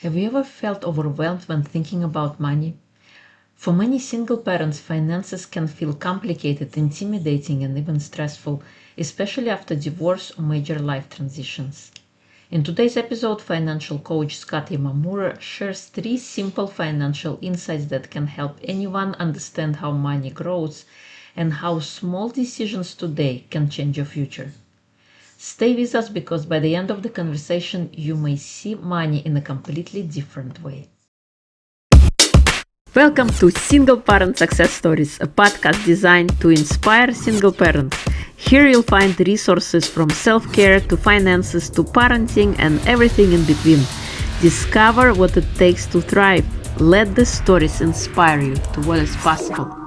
Have you ever felt overwhelmed when thinking about money? For many single parents, finances can feel complicated, intimidating, and even stressful, especially after divorce or major life transitions. In today's episode, financial coach Scott Yamamura shares 3 simple financial insights that can help anyone understand how money grows and how small decisions today can change your future. Stay with us because by the end of the conversation, you may see money in a completely different way. Welcome to Single Parent Success Stories, a podcast designed to inspire single parents. Here you'll find resources from self-care to finances to parenting and everything in between. Discover what it takes to thrive. Let the stories inspire you to what is possible.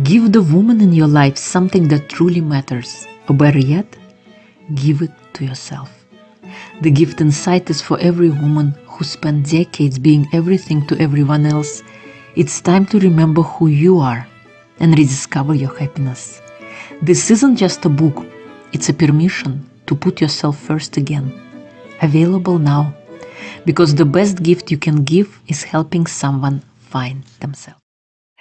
Give the woman in your life something that truly matters, or better yet, give it to yourself. The gift inside is for every woman who spent decades being everything to everyone else. It's time to remember who you are and rediscover your happiness. This isn't just a book, it's a permission to put yourself first again. Available now, because the best gift you can give is helping someone find themselves.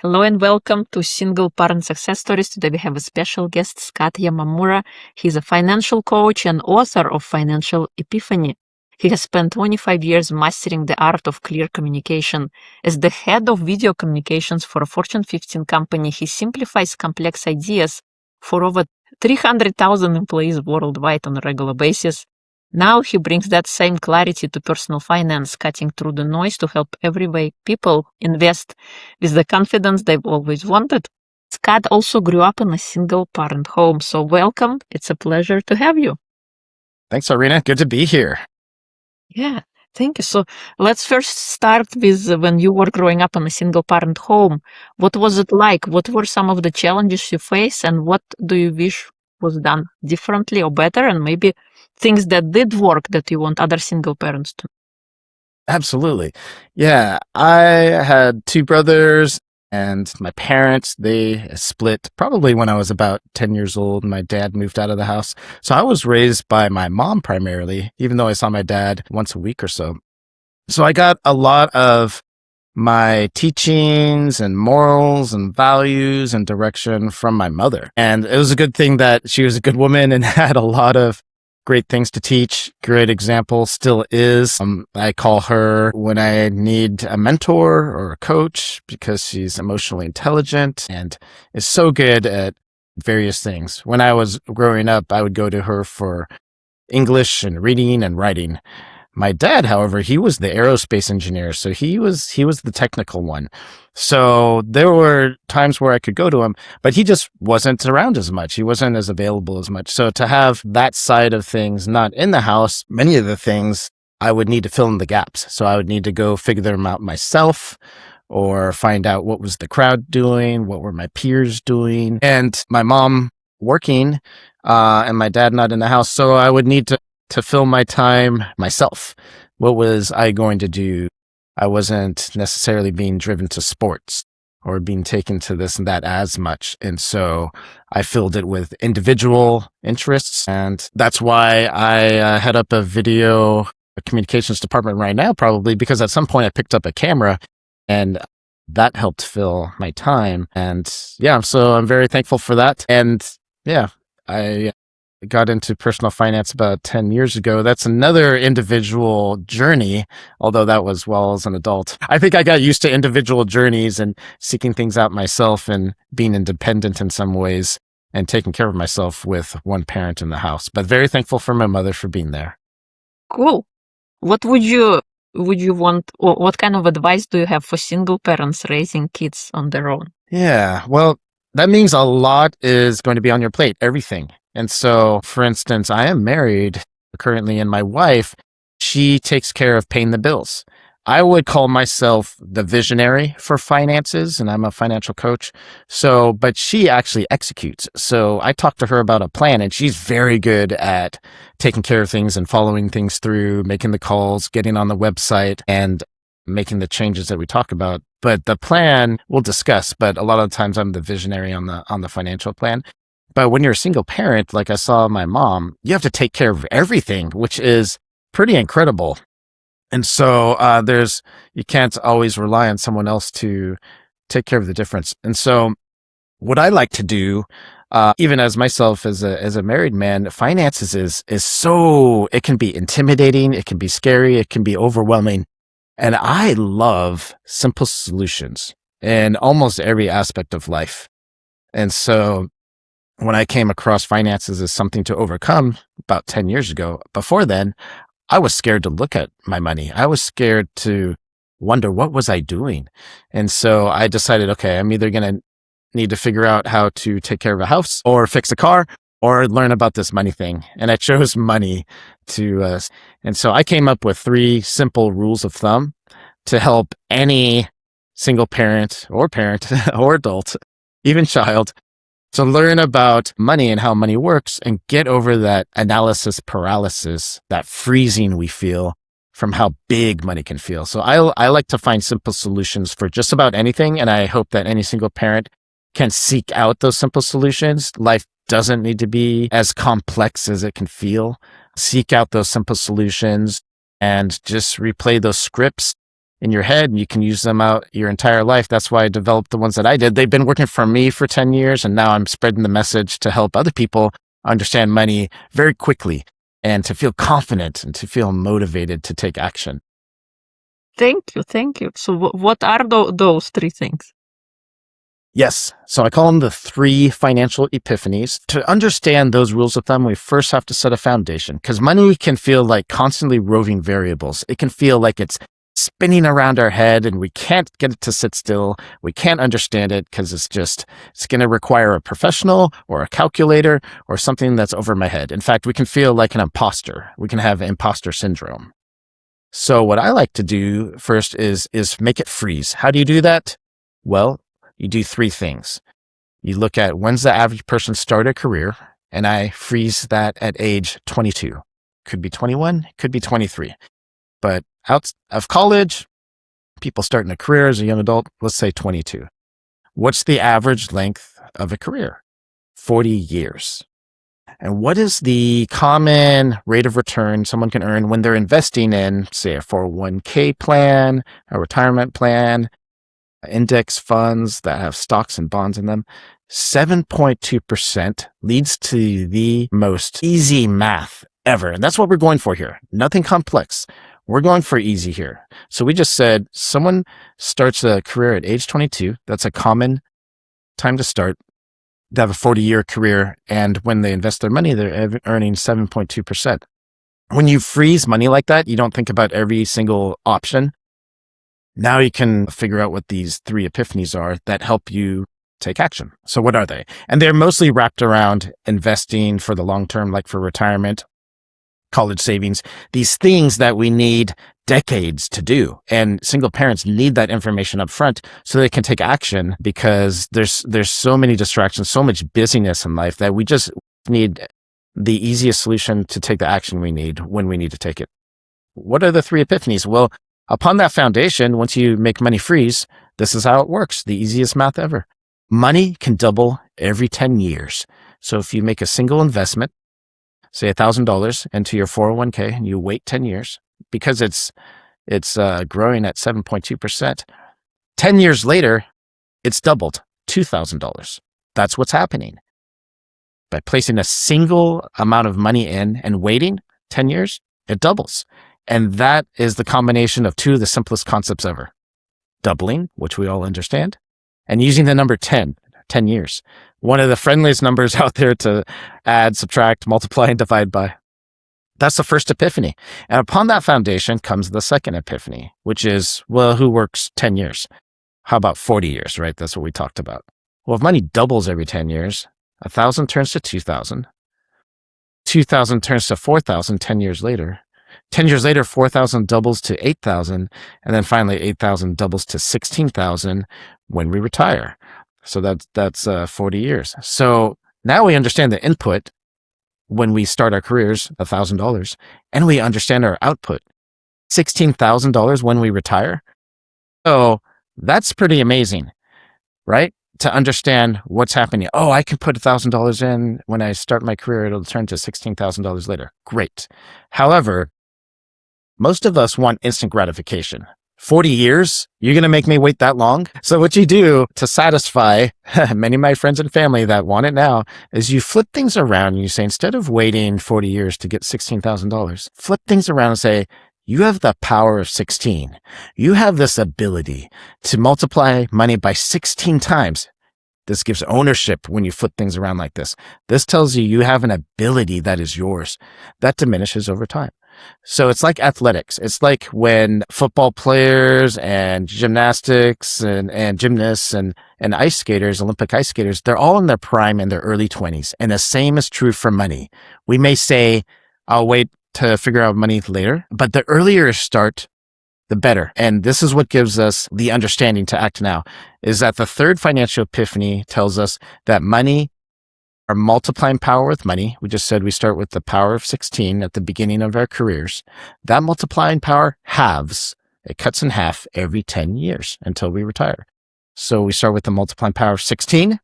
Hello and welcome to Single Parent Success Stories. Today we have a special guest, Scott Yamamura. He's a financial coach and author of Financial Epiphany. He has spent 25 years mastering the art of clear communication. As the head of video communications for a Fortune 15 company, he simplifies complex ideas for over 300,000 employees worldwide on a regular basis. Now he brings that same clarity to personal finance, cutting through the noise to help everyday people invest with the confidence they've always wanted. Scott also grew up in a single-parent home, so welcome. It's a pleasure to have you. Thanks, Irina. Good to be here. Yeah, thank you. So let's first start with when you were growing up in a single-parent home. What was it like? What were some of the challenges you faced, and what do you wish was done differently or better, and maybe things that did work that you want other single parents to? Absolutely. Yeah, I had 2 brothers and my parents, they split probably when I was about 10 years old. My dad moved out of the house. So I was raised by my mom primarily, even though I saw my dad once a week or so. So I got a lot of my teachings and morals and values and direction from my mother. And it was a good thing that she was a good woman and had a lot of great things to teach. Great example still is. I call her when I need a mentor or a coach because she's emotionally intelligent and is so good at various things. When I was growing up, I would go to her for English and reading and writing. My dad, however, he was the aerospace engineer, so he was the technical one. So there were times where I could go to him, but he just wasn't around as much. He wasn't as available as much. So to have that side of things not in the house, many of the things I would need to fill in the gaps. So I would need to go figure them out myself or find out what was the crowd doing, what were my peers doing, and my mom working and my dad not in the house. So I would need to fill my time myself. What was I going to do? I wasn't necessarily being driven to sports or being taken to this and that as much. And so I filled it with individual interests. And that's why I head up a video communications department right now, probably because at some point I picked up a camera and that helped fill my time. And yeah, so I'm very thankful for that. And yeah, I got into personal finance about 10 years ago. That's another individual journey, although that was while as an adult. I think I got used to individual journeys and seeking things out myself and being independent in some ways and taking care of myself with one parent in the house. But very thankful for my mother for being there. Cool. What would you want, or what kind of advice do you have for single parents raising kids on their own? Yeah, well, that means a lot is going to be on your plate, everything. And so, for instance, I am married currently, and my wife, she takes care of paying the bills. I would call myself the visionary for finances, and I'm a financial coach. So, but she actually executes. So I talked to her about a plan, and she's very good at taking care of things and following things through, making the calls, getting on the website, and making the changes that we talk about but the plan we'll discuss, but a lot of the times I'm the visionary on the financial plan. But when you're a single parent, like I saw my mom, you have to take care of everything, which is pretty incredible. And so you can't always rely on someone else to take care of the difference. And so what I like to do, even as myself as a married man, finances is so, it can be intimidating, it can be scary, it can be overwhelming. And I love simple solutions in almost every aspect of life. And so when I came across finances as something to overcome about 10 years ago, before then, I was scared to look at my money. I was scared to wonder, what was I doing? And so I decided, okay, I'm either going to need to figure out how to take care of a house or fix a car or learn about this money thing. And I chose money and so I came up with 3 simple rules of thumb to help any single parent or adult, even child, to learn about money and how money works and get over that analysis paralysis, that freezing we feel from how big money can feel. So I like to find simple solutions for just about anything. And I hope that any single parent can seek out those simple solutions. Life doesn't need to be as complex as it can feel. Seek out those simple solutions and just replay those scripts in your head, and you can use them out your entire life. That's why I developed the ones that I did. They've been working for me for 10 years, and now I'm spreading the message to help other people understand money very quickly and to feel confident and to feel motivated to take action. Thank you. So what are those 3 things? Yes. So I call them the 3 financial epiphanies. To understand those rules of thumb, we first have to set a foundation, because money can feel like constantly roving variables. It can feel like it's spinning around our head and we can't get it to sit still. We can't understand it because it's going to require a professional or a calculator or something that's over my head. In fact, we can feel like an imposter. We can have imposter syndrome. So what I like to do first is make it freeze. How do you do that? Well, you do 3 things. You look at when's the average person start a career, and I freeze that at age 22. Could be 21, could be 23. But out of college, people starting a career as a young adult, let's say 22. What's the average length of a career? 40 years. And what is the common rate of return someone can earn when they're investing in, say, a 401k plan, a retirement plan, index funds that have stocks and bonds in them? 7.2% leads to the most easy math ever. And that's what we're going for here. Nothing complex. We're going for easy here. So we just said someone starts a career at age 22. That's a common time to start. They have a 40-year career. And when they invest their money, they're earning 7.2%. When you freeze money like that, you don't think about every single option. Now you can figure out what these 3 epiphanies are that help you take action. So what are they? And they're mostly wrapped around investing for the long term, like for retirement, college savings, these things that we need decades to do. And single parents need that information up front so they can take action, because there's so many distractions, so much busyness in life that we just need the easiest solution to take the action we need when we need to take it. What are the 3 epiphanies? Well, upon that foundation, once you make money freeze, this is how it works. The easiest math ever. Money can double every 10 years. So if you make a single investment, say $1,000 into your 401k, and you wait 10 years, because it's growing at 7.2%. 10 years later, it's doubled, $2,000. That's what's happening. By placing a single amount of money in and waiting 10 years, it doubles. And that is the combination of 2 of the simplest concepts ever. Doubling, which we all understand, and using the number 10 years. One of the friendliest numbers out there to add, subtract, multiply, and divide by. That's the first epiphany. And upon that foundation comes the second epiphany, which is, well, who works 10 years? How about 40 years, right? That's what we talked about. Well, if money doubles every 10 years, 1,000 turns to 2,000. 2,000 turns to 4,000 10 years later. 10 years later, 4,000 doubles to 8,000. And then finally, 8,000 doubles to 16,000 when we retire. So that's 40 years. So now we understand the input when we start our careers, $1,000, and we understand our output, $16,000 when we retire. So That's pretty amazing, right? To understand what's happening. Oh, I can put $1,000 in when I start my career. It'll turn to $16,000 later. Great. However, most of us want instant gratification. 40 years? You're going to make me wait that long? So what you do to satisfy many of my friends and family that want it now is you flip things around and you say, instead of waiting 40 years to get $16,000, flip things around and say, you have the power of 16. You have this ability to multiply money by 16 times. This gives ownership when you flip things around like this. This tells you you have an ability that is yours. That diminishes over time. So it's like athletics. It's like when football players and gymnastics and gymnasts and ice skaters, Olympic ice skaters, they're all in their prime in their early 20s. And the same is true for money. We may say, I'll wait to figure out money later, but the earlier you start, the better. And this is what gives us the understanding to act now, is that the third financial epiphany tells us that money, our multiplying power with money, we just said we start with the power of 16 at the beginning of our careers. That multiplying power halves, it cuts in half every 10 years until we retire. So we start with the multiplying power of 16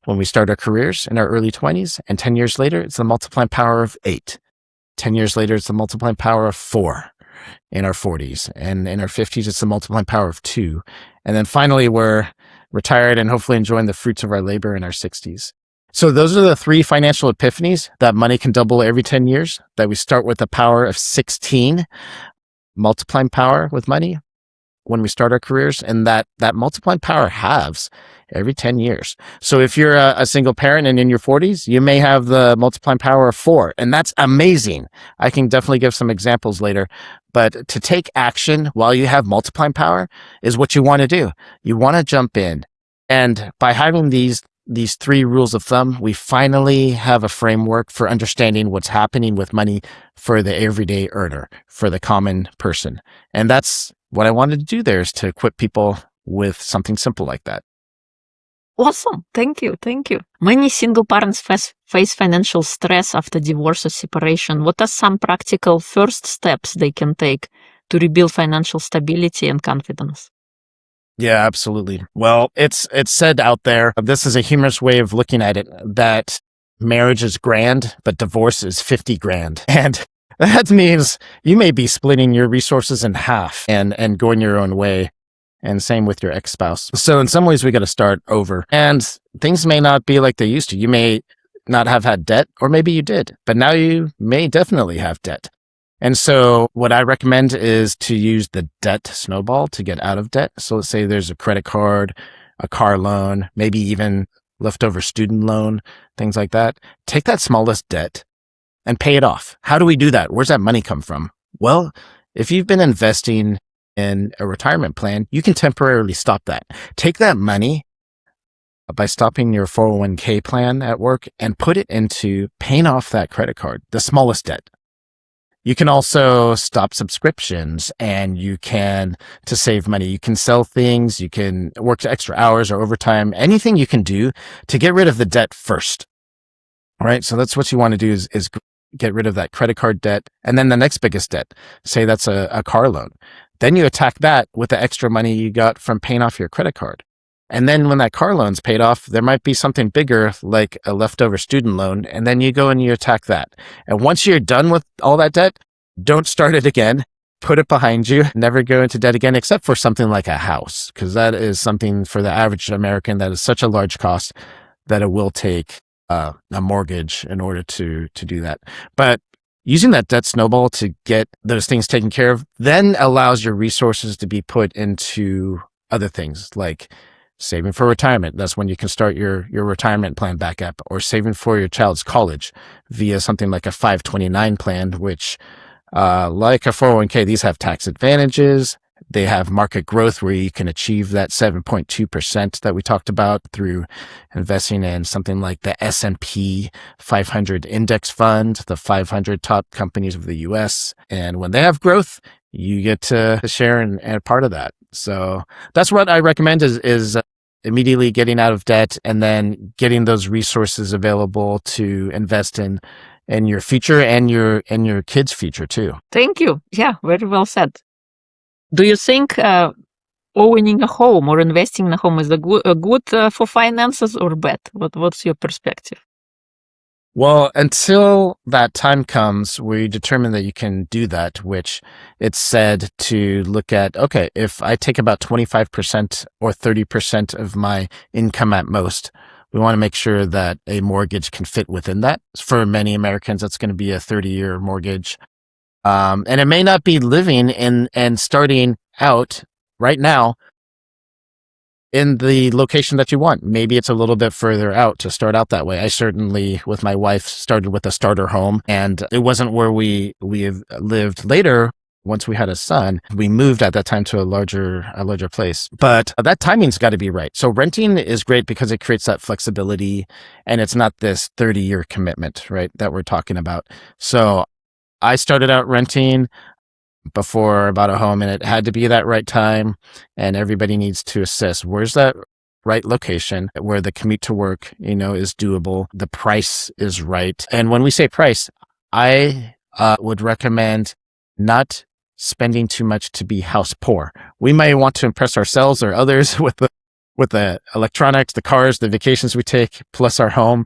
when we start our careers in our early 20s, and 10 years later, it's the multiplying power of 8. 10 years later, it's the multiplying power of 4 in our 40s. And in our 50s, it's the multiplying power of 2. And then finally, we're retired and hopefully enjoying the fruits of our labor in our 60s. So those are the 3 financial epiphanies: that money can double every 10 years, that we start with the power of 16, multiplying power with money when we start our careers, and that multiplying power halves every 10 years. So if you're a single parent and in your 40s, you may have the multiplying power of 4, and that's amazing. I can definitely give some examples later, but to take action while you have multiplying power is what you want to do. You want to jump in. And by having these 3 rules of thumb, we finally have a framework for understanding what's happening with money for the everyday earner, for the common person. And that's what I wanted to do there, is to equip people with something simple like that. Awesome. Thank you. Thank you. Many single parents face financial stress after divorce or separation. What are some practical first steps they can take to rebuild financial stability and confidence? Yeah, absolutely. Well, it's said out there, this is a humorous way of looking at it, that marriage is grand, but divorce is 50 grand. And that means you may be splitting your resources in half and going your own way. And same with your ex-spouse. So in some ways, we got to start over. And things may not be like they used to. You may not have had debt, or maybe you did, but now you may definitely have debt. And so what I recommend is to use the debt snowball to get out of debt. So let's say there's a credit card, a car loan, maybe even leftover student loan, things like that. Take that smallest debt and pay it off. How do we do that? Where's that money come from? Well, if you've been investing in a retirement plan, you can temporarily stop that. Take that money by stopping your 401k plan at work and put it into paying off that credit card, the smallest debt. You can also stop subscriptions, and you can, to save money, you can sell things, you can work extra hours or overtime, anything you can do to get rid of the debt first. All right. So that's what you want to do is get rid of that credit card debt. And then the next biggest debt, say that's a car loan. Then you attack that with the extra money you got from paying off your credit card. And then when that car loan's paid off, there might be something bigger like a leftover student loan. And then you go and you attack that. And once you're done with all that debt, don't start it again. Put it behind you. Never go into debt again, except for something like a house, because that is something for the average American that is such a large cost that it will take a mortgage in order to do that. But using that debt snowball to get those things taken care of then allows your resources to be put into other things like saving for retirement. That's when you can start your retirement plan back up, or saving for your child's college via something like a 529 plan, which like a 401k, these have tax advantages. They have market growth where you can achieve that 7.2% that we talked about through investing in something like the S&P 500 index fund, the 500 top companies of the US. And when they have growth, you get to share and a part of that. So that's what I recommend is immediately getting out of debt and then getting those resources available to invest in your future and your kids' future too. Thank you. Yeah, very well said. Do you think owning a home or investing in a home is a good for finances or bad? What's your perspective? Well, until that time comes where you determine that you can do that, which it's said to look at, okay, if I take about 25% or 30% of my income at most, we want to make sure that a mortgage can fit within that. For many Americans, that's going to be a 30-year mortgage. And it may not be living in and starting out right now in the location that you want. Maybe it's a little bit further out to start out that way. I certainly, with my wife, started with a starter home, and it wasn't where we lived later. Once we had a son, we moved at that time to a larger place. But that timing's got to be right. So renting is great because it creates that flexibility, and it's not this 30-year commitment, right, that we're talking about. So I started out renting before I bought a home, and it had to be that right time. And everybody needs to assess, where's that right location where the commute to work, is doable. The price is right. And when we say price, I would recommend not spending too much to be house poor. We may want to impress ourselves or others with the electronics, the cars, the vacations we take, plus our home.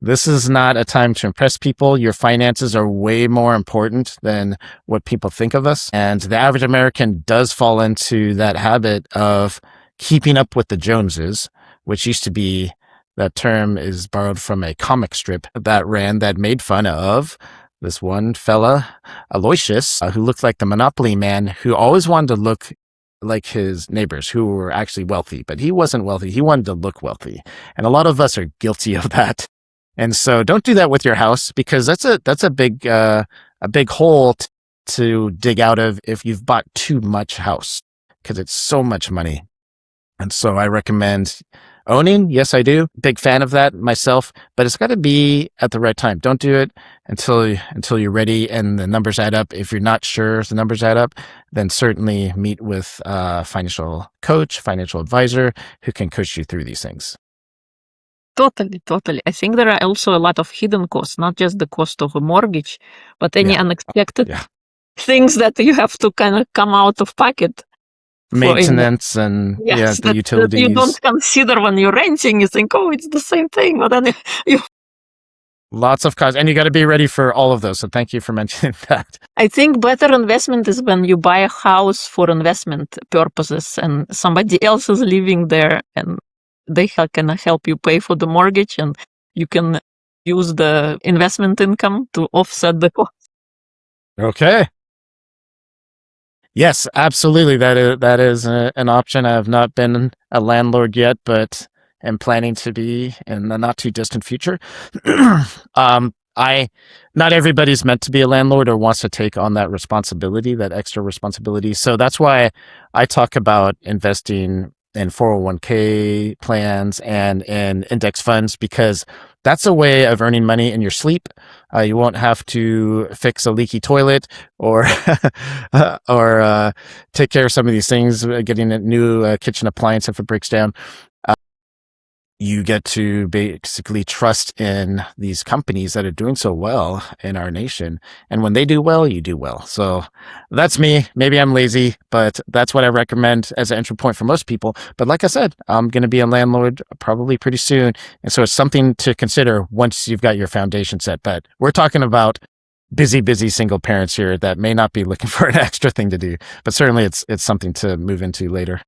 This is not a time to impress people. Your finances are way more important than what people think of us. And the average American does fall into that habit of keeping up with the Joneses, which used to be, that term is borrowed from a comic strip that made fun of this one fella, Aloysius, who looked like the Monopoly man, who always wanted to look like his neighbors who were actually wealthy, but he wasn't wealthy. He wanted to look wealthy. And a lot of us are guilty of that. And so don't do that with your house, because that's a big hole to dig out of if you've bought too much house, because it's so much money. And so I recommend owning. Yes, I do. Big fan of that myself, but it's got to be at the right time. Don't do it until you're ready and the numbers add up. If you're not sure if the numbers add up, then certainly meet with a financial coach, financial advisor who can coach you through these things. Totally. I think there are also a lot of hidden costs, not just the cost of a mortgage, but any unexpected things that you have to kind of come out of pocket. Maintenance and the utilities. That you don't consider when you're renting. You think, oh, it's the same thing, but then you lots of costs, and you got to be ready for all of those. So thank you for mentioning that. I think better investment is when you buy a house for investment purposes and somebody else is living there and they can help you pay for the mortgage, and you can use the investment income to offset the cost. Okay. Yes, absolutely. That is an option. I have not been a landlord yet, but am planning to be in the not too distant future. Not everybody's meant to be a landlord or wants to take on that responsibility, that extra responsibility. So that's why I talk about investing in 401k plans and in index funds, because that's a way of earning money in your sleep. You won't have to fix a leaky toilet or take care of some of these things, getting a new kitchen appliance if it breaks down. You get to basically trust in these companies that are doing so well in our nation. And when they do well, you do well. So that's me. Maybe I'm lazy, but that's what I recommend as an entry point for most people. But like I said, I'm going to be a landlord probably pretty soon. And so it's something to consider once you've got your foundation set. But we're talking about busy single parents here that may not be looking for an extra thing to do, but certainly it's something to move into later.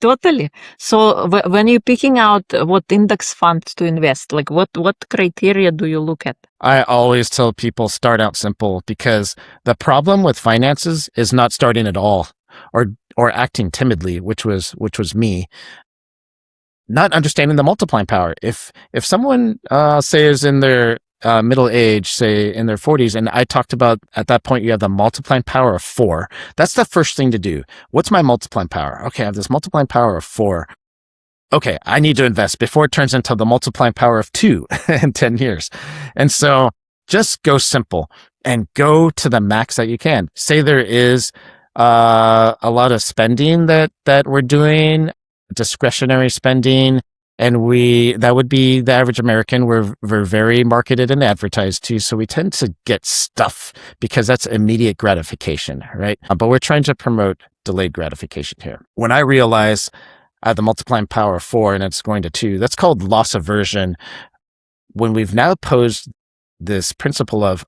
Totally. So when you're picking out what index fund to invest, like what criteria do you look at? I always tell people start out simple, because the problem with finances is not starting at all or acting timidly, which was me. Not understanding the multiplying power. If someone say is in their middle age, say in their 40s, and I talked about at that point you have the multiplying power of 4. That's the first thing to do. What's my multiplying power? Okay, I have this multiplying power of 4. Okay, I need to invest before it turns into the multiplying power of 2 in 10 years. And so just go simple and go to the max that you can. Say there is a lot of spending that we're doing, discretionary spending, And that would be the average American. We're very marketed and advertised to, so we tend to get stuff because that's immediate gratification, right? But we're trying to promote delayed gratification here. When I realize I have the multiplying power of 4 and it's going to 2, that's called loss aversion. When we've now posed this principle of,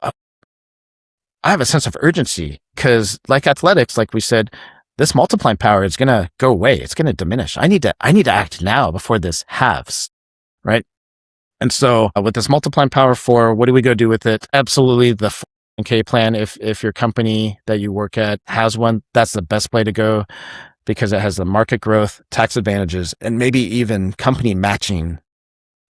I have a sense of urgency because like athletics, like we said, this multiplying power is going to go away. It's going to diminish. I need to act now before this halves, right? And so with this multiplying power 4, what do we go do with it? Absolutely the 401k plan. If your company that you work at has one, that's the best way to go because it has the market growth, tax advantages, and maybe even company matching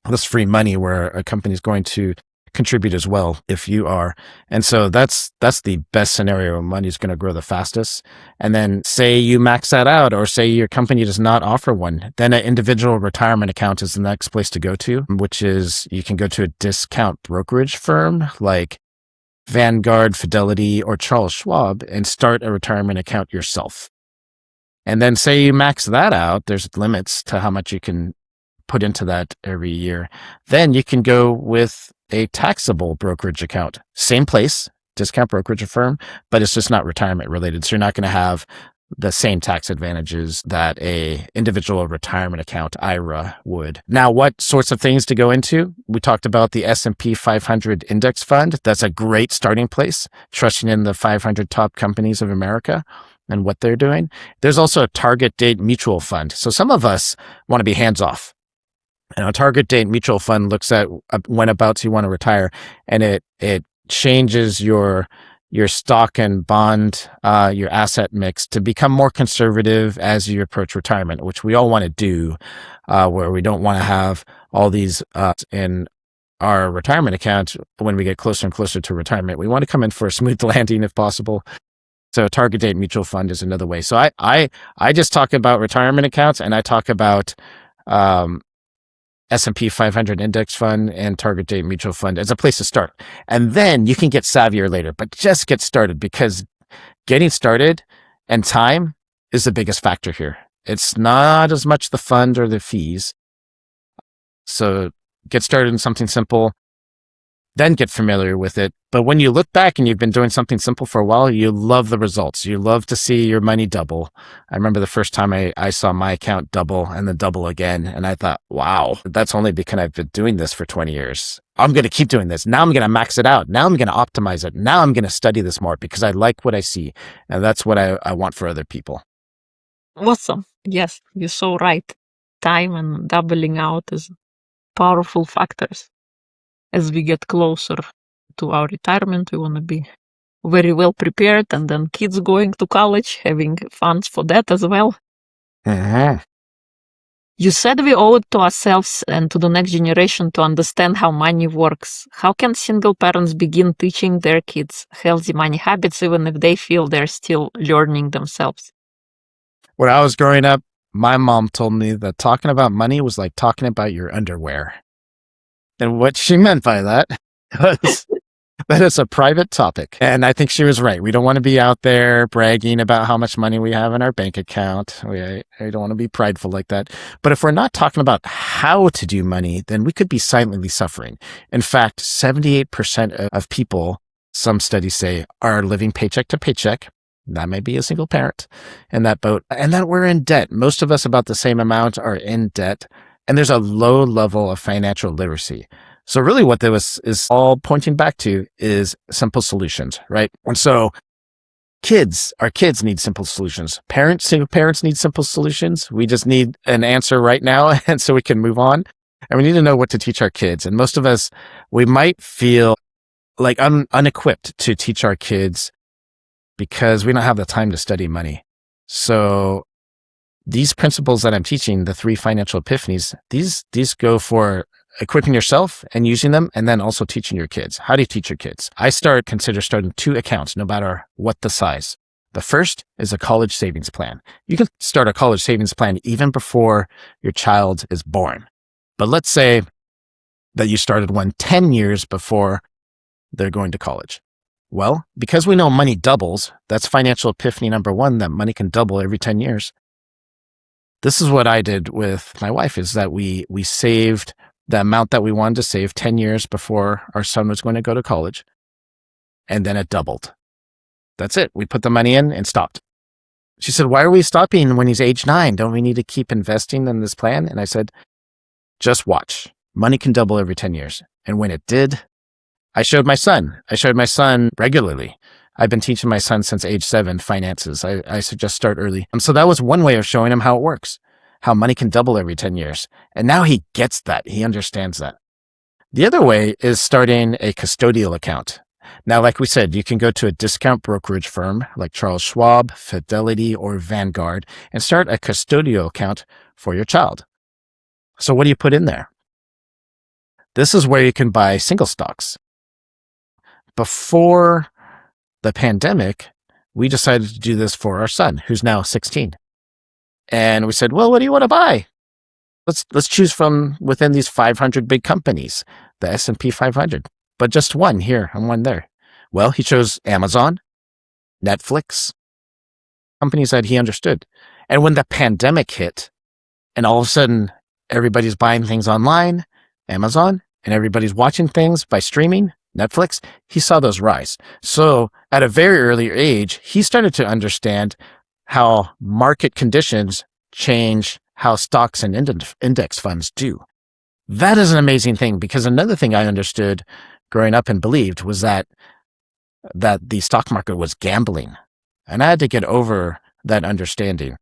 this free money where a company is going to contribute as well if you are. And so that's the best scenario where money is going to grow the fastest. And then say you max that out, or say your company does not offer one, then an individual retirement account is the next place to go to, which is you can go to a discount brokerage firm like Vanguard, Fidelity, or Charles Schwab and start a retirement account yourself. And then say you max that out, there's limits to how much you can put into that every year. Then you can go with a taxable brokerage account. Same place, discount brokerage firm, but it's just not retirement related. So you're not going to have the same tax advantages that a individual retirement account IRA would. Now, what sorts of things to go into? We talked about the S&P 500 index fund. That's a great starting place, trusting in the 500 top companies of America and what they're doing. There's also a target date mutual fund. So some of us want to be hands off. And a target date mutual fund looks at whenabouts you want to retire, and it changes your stock and bond, your asset mix to become more conservative as you approach retirement, which we all want to do, where we don't want to have all these in our retirement account when we get closer and closer to retirement. We want to come in for a smooth landing if possible. So a target date mutual fund is another way. So I just talk about retirement accounts, and I talk about S&P 500 index fund and target date mutual fund as a place to start. And then you can get savvier later, but just get started, because getting started and time is the biggest factor here. It's not as much the fund or the fees. So get started in something simple, then get familiar with it. But when you look back and you've been doing something simple for a while, you love the results. You love to see your money double. I remember the first time I saw my account double and then double again. And I thought, wow, that's only because I've been doing this for 20 years. I'm going to keep doing this. Now I'm going to max it out. Now I'm going to optimize it. Now I'm going to study this more because I like what I see. And that's what I want for other people. Awesome. Yes, you're so right. Time and doubling out is powerful factors. As we get closer to our retirement, we want to be very well prepared, and then kids going to college, having funds for that as well. Mm-hmm. You said we owe it to ourselves and to the next generation to understand how money works. How can single parents begin teaching their kids healthy money habits, even if they feel they're still learning themselves? When I was growing up, my mom told me that talking about money was like talking about your underwear. And what she meant by that was that it's a private topic. And I think she was right. We don't want to be out there bragging about how much money we have in our bank account. I don't want to be prideful like that. But if we're not talking about how to do money, then we could be silently suffering. In fact, 78% of people, some studies say, are living paycheck to paycheck. That may be a single parent in that boat. And that we're in debt. Most of us, about the same amount, are in debt. And there's a low level of financial literacy. So really what this is all pointing back to is simple solutions, right? And so our kids need simple solutions. Single parents need simple solutions. We just need an answer right now, and so we can move on. And we need to know what to teach our kids. And most of us, we might feel like unequipped to teach our kids because we don't have the time to study money. So these principles that I'm teaching, the 3 financial epiphanies, these go for equipping yourself and using them, and then also teaching your kids. How do you teach your kids? Consider starting 2 accounts, no matter what the size. The first is a college savings plan. You can start a college savings plan even before your child is born. But let's say that you started one 10 years before they're going to college. Well, because we know money doubles, that's financial epiphany number 1, that money can double every 10 years. This is what I did with my wife, is that we saved the amount that we wanted to save 10 years before our son was going to go to college. And then it doubled. That's it. We put the money in and stopped. She said, why are we stopping when he's age 9? Don't we need to keep investing in this plan? And I said, just watch. Money can double every 10 years. And when it did, I showed my son. I showed my son regularly. I've been teaching my son since age 7 finances. I suggest start early. So that was one way of showing him how it works, how money can double every 10 years. And now he gets that. He understands that. The other way is starting a custodial account. Now, like we said, you can go to a discount brokerage firm like Charles Schwab, Fidelity, or Vanguard and start a custodial account for your child. So what do you put in there? This is where you can buy single stocks. Before the pandemic, we decided to do this for our son, who's now 16. And we said, well, what do you want to buy? Let's choose from within these 500 big companies, the S&P 500, but just one here and one there. Well, he chose Amazon, Netflix, companies that he understood. And when the pandemic hit, and all of a sudden everybody's buying things online, Amazon, and everybody's watching things by streaming, Netflix, he saw those rise. So at a very early age, he started to understand how market conditions change how stocks and index funds do. That is an amazing thing, because another thing I understood growing up and believed was that the stock market was gambling. And I had to get over that understanding.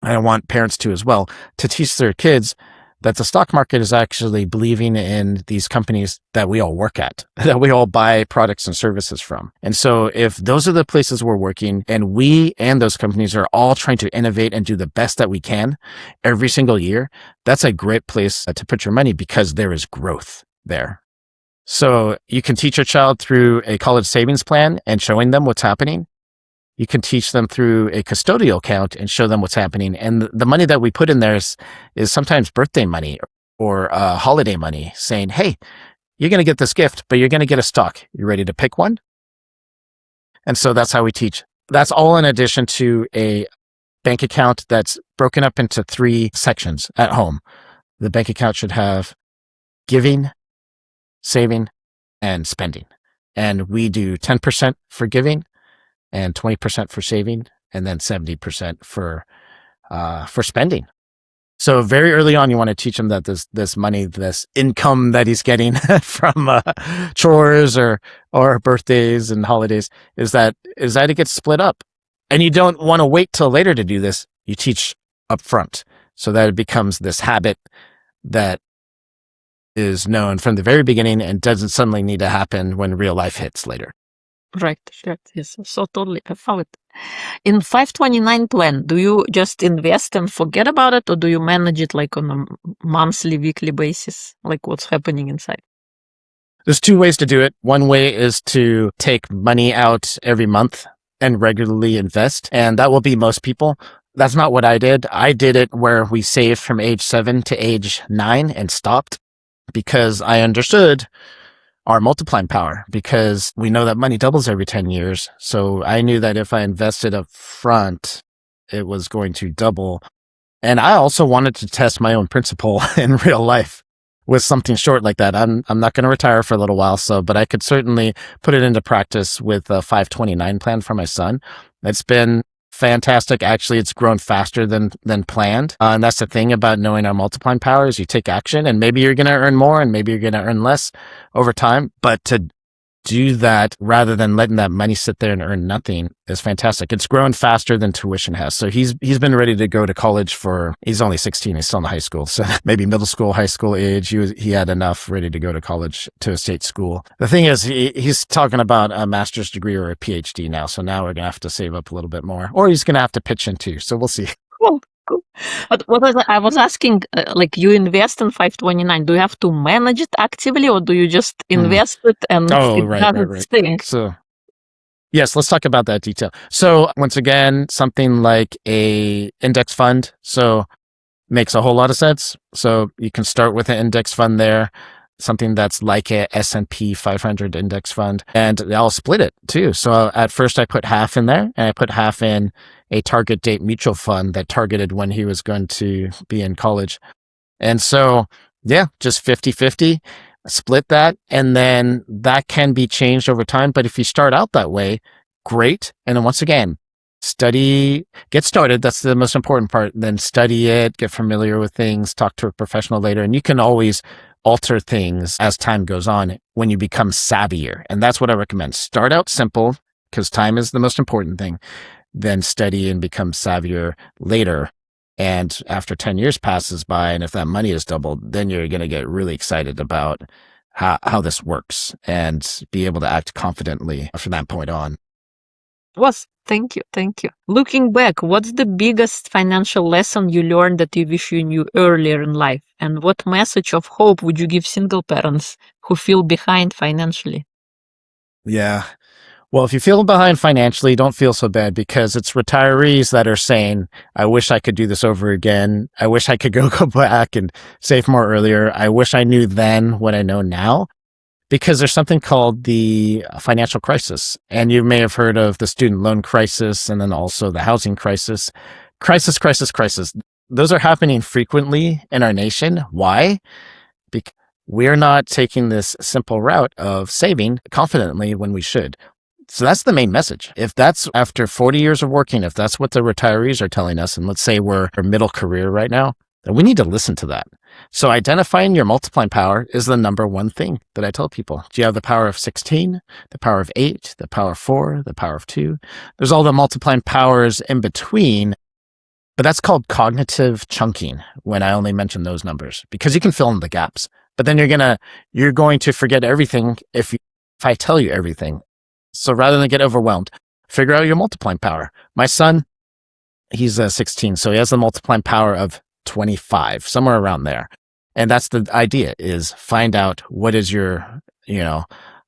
I want parents to as well, to teach their kids that the stock market is actually believing in these companies that we all work at, that we all buy products and services from. And so if those are the places we're working, and we and those companies are all trying to innovate and do the best that we can every single year, that's a great place to put your money, because there is growth there. So you can teach your child through a college savings plan and showing them what's happening. You can teach them through a custodial account and show them what's happening. And the money that we put in there is sometimes birthday money or holiday money, saying, hey, you're going to get this gift, but you're going to get a stock. You ready to pick one? And so that's how we teach. That's all in addition to a bank account that's broken up into 3 sections at home. The bank account should have giving, saving, and spending. And we do 10% for giving, and 20% for saving, and then 70% for spending. So very early on, you want to teach him that this money, this income that he's getting from chores or birthdays and holidays, is that it gets split up. And you don't want to wait till later to do this. You teach up front, so that it becomes this habit that is known from the very beginning and doesn't suddenly need to happen when real life hits later. Right. Yes. So totally. I follow it. In 529 plan, do you just invest and forget about it, or do you manage it like on a monthly, weekly basis? Like what's happening inside? There's 2 ways to do it. One way is to take money out every month and regularly invest. And that will be most people. That's not what I did. I did it where we saved from age 7 to age 9 and stopped, because I understood our multiplying power, because we know that money doubles every 10 years. So I knew that if I invested up front, it was going to double. And I also wanted to test my own principle in real life with something short like that. I'm not going to retire for a little while, but I could certainly put it into practice with a 529 plan for my son. It's been fantastic. Actually, it's grown faster than planned. And that's the thing about knowing our multiplying power, is you take action, and maybe you're going to earn more and maybe you're going to earn less over time. But to do that rather than letting that money sit there and earn nothing is fantastic. It's grown faster than tuition has. So he's been ready to go to college he's only 16. He's still in high school. So maybe middle school, high school age. He had enough ready to go to college, to a state school. The thing is, he's talking about a master's degree or a PhD now. So now we're going to have to save up a little bit more, or he's going to have to pitch in too. So we'll see. Cool. But I was asking, like you invest in 529, do you have to manage it actively, or do you just invest it and it stay? So yes, let's talk about that detail. So once again, something like a index fund, so makes a whole lot of sense. So you can start with an index fund there. something that's like a S&P 500 index fund, and I'll split it too. So at first I put half in there, and I put half in a target date mutual fund that targeted when he was going to be in college. And so, yeah, just 50-50, split that. And then that can be changed over time. But if you start out that way, great. And then once again, get started. That's the most important part. Then study it, get familiar with things, talk to a professional later. And you can always alter things as time goes on when you become savvier. And that's what I recommend. Start out simple because time is the most important thing. Then study and become savvier later. And after 10 years passes by, and if that money is doubled, then you're going to get really excited about how this works and be able to act confidently from that point on. Thank you. Looking back, what's the biggest financial lesson you learned that you wish you knew earlier in life? And what message of hope would you give single parents who feel behind financially? Yeah. Well, if you feel behind financially, don't feel so bad because it's retirees that are saying, I wish I could do this over again. I wish I could go back and save more earlier. I wish I knew then what I know now. Because there's something called the financial crisis. And you may have heard of the student loan crisis and then also the housing crisis. Crisis. Those are happening frequently in our nation. Why? Because we're not taking this simple route of saving confidently when we should. So that's the main message. If that's after 40 years of working, if that's what the retirees are telling us, and let's say we're middle career right now, then we need to listen to that. So identifying your multiplying power is the number one thing that I tell people. Do you have the power of 16, the power of 8, the power of 4, the power of 2? There's all the multiplying powers in between, but that's called cognitive chunking when I only mention those numbers because you can fill in the gaps. But then you're going to forget everything if I tell you everything. So rather than get overwhelmed, figure out your multiplying power. My son, he's 16, so he has the multiplying power of 25, somewhere around there. And that's the idea, is find out what is your,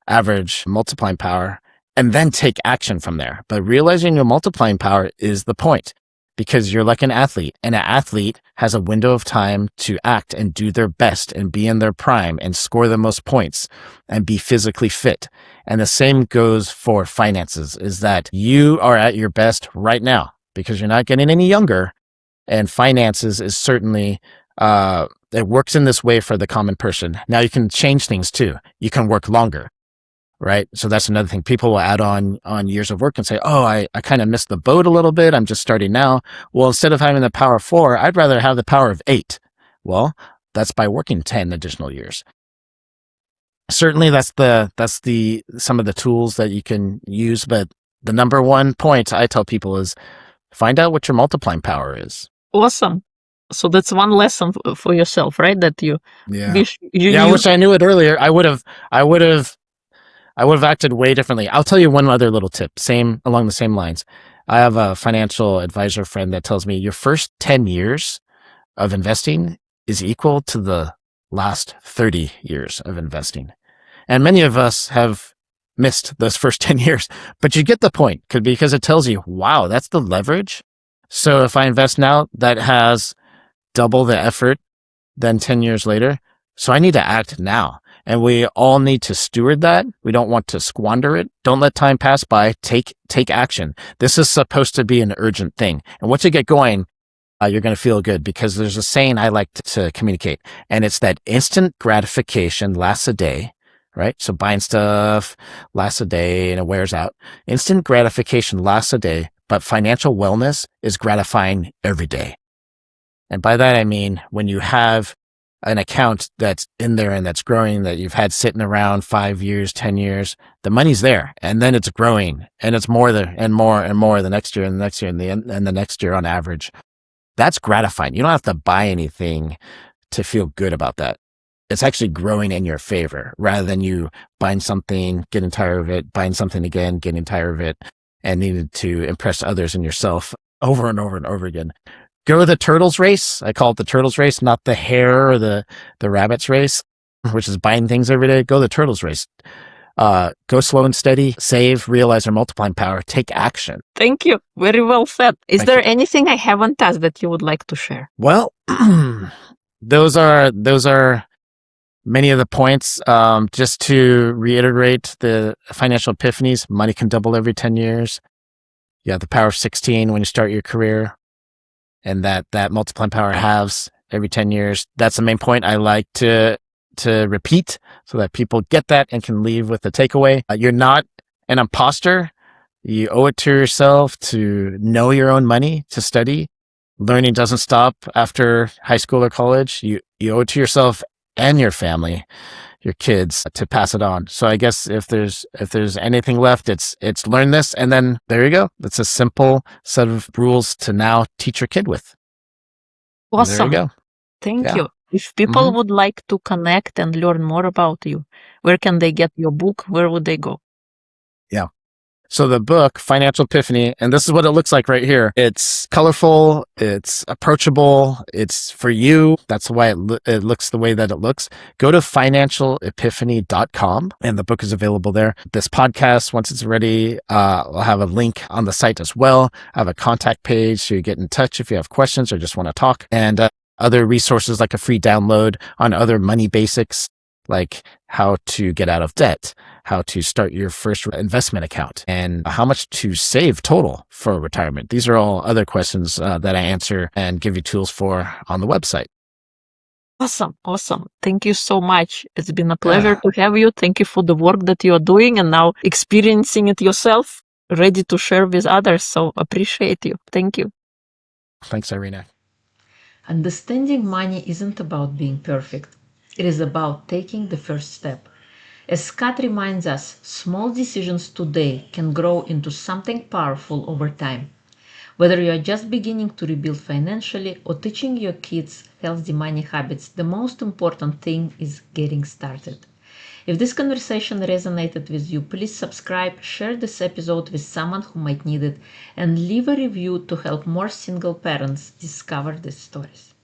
average multiplying power and then take action from there. But realizing your multiplying power is the point because you're like an athlete, and an athlete has a window of time to act and do their best and be in their prime and score the most points and be physically fit. And the same goes for finances, is that you are at your best right now because you're not getting any younger. And finances is certainly, it works in this way for the common person. Now you can change things too. You can work longer, right? So that's another thing. People will add on years of work and say, oh, I kind of missed the boat a little bit. I'm just starting now. Well, instead of having the power of 4, I'd rather have the power of 8. Well, that's by working 10 additional years. Certainly that's some of the tools that you can use. But the number one point I tell people is find out what your multiplying power is. Awesome. So that's one lesson for yourself, right? That you wish you knew. I wish I knew it earlier. I would have acted way differently. I'll tell you one other little tip, along the same lines. I have a financial advisor friend that tells me your first 10 years of investing is equal to the last 30 years of investing. And many of us have missed those first 10 years, but you get the point because it tells you, wow, that's the leverage. So if I invest now, that has double the effort than 10 years later. So I need to act now. And we all need to steward that. We don't want to squander it. Don't let time pass by. Take action. This is supposed to be an urgent thing. And once you get going, you're going to feel good because there's a saying I like to communicate, and it's that instant gratification lasts a day, right? So buying stuff lasts a day and it wears out. Instant gratification lasts a day, but financial wellness is gratifying every day. And by that, I mean, when you have an account that's in there and that's growing, that you've had sitting around 5 years, 10 years, the money's there and then it's growing and it's more there and more and more the next year and the next year and the next year on average. That's gratifying. You don't have to buy anything to feel good about that. It's actually growing in your favor rather than you buying something, getting tired of it, buying something again, getting tired of it, and needing to impress others and yourself over and over and over again. Go the turtles race. I call it the turtles race, not the hare or the rabbits race, which is buying things every day. Go the turtles race. Go slow and steady, save, realize our multiplying power, take action. Thank you. Very well said. Is there anything I haven't asked that you would like to share? Well, those are many of the points. Just to reiterate the financial epiphanies, money can double every 10 years. You have the power of 16 when you start your career, and that multiplying power halves every 10 years. That's the main point I like to repeat so that people get that and can leave with a takeaway. You're not an imposter. You owe it to yourself to know your own money, to study. Learning doesn't stop after high school or college. You owe it to yourself and your family, your kids, to pass it on. So I guess if there's anything left, it's learn this, and then there you go. It's a simple set of rules to now teach your kid with. And Awesome. there you go. Thank Yeah. you. If people Mhm. would like to connect and learn more about you, where can they get your book? Where would they go? So the book, Financial Epiphany, and this is what it looks like right here. It's colorful, it's approachable, it's for you. That's why it looks the way that it looks. Go to financialepiphany.com and the book is available there. This podcast, once it's ready, I'll have a link on the site as well. I have a contact page so you get in touch if you have questions or just want to talk. And other resources like a free download on other money basics, like how to get out of debt, how to start your first investment account, and how much to save total for retirement. These are all other questions that I answer and give you tools for on the website. Awesome. Thank you so much. It's been a pleasure to have you. Thank you for the work that you are doing and now experiencing it yourself, ready to share with others. So appreciate you. Thank you. Thanks, Irina. Understanding money isn't about being perfect. It is about taking the first step. As Scott reminds us, small decisions today can grow into something powerful over time. Whether you are just beginning to rebuild financially or teaching your kids healthy money habits, the most important thing is getting started. If this conversation resonated with you, please subscribe, share this episode with someone who might need it, and leave a review to help more single parents discover these stories.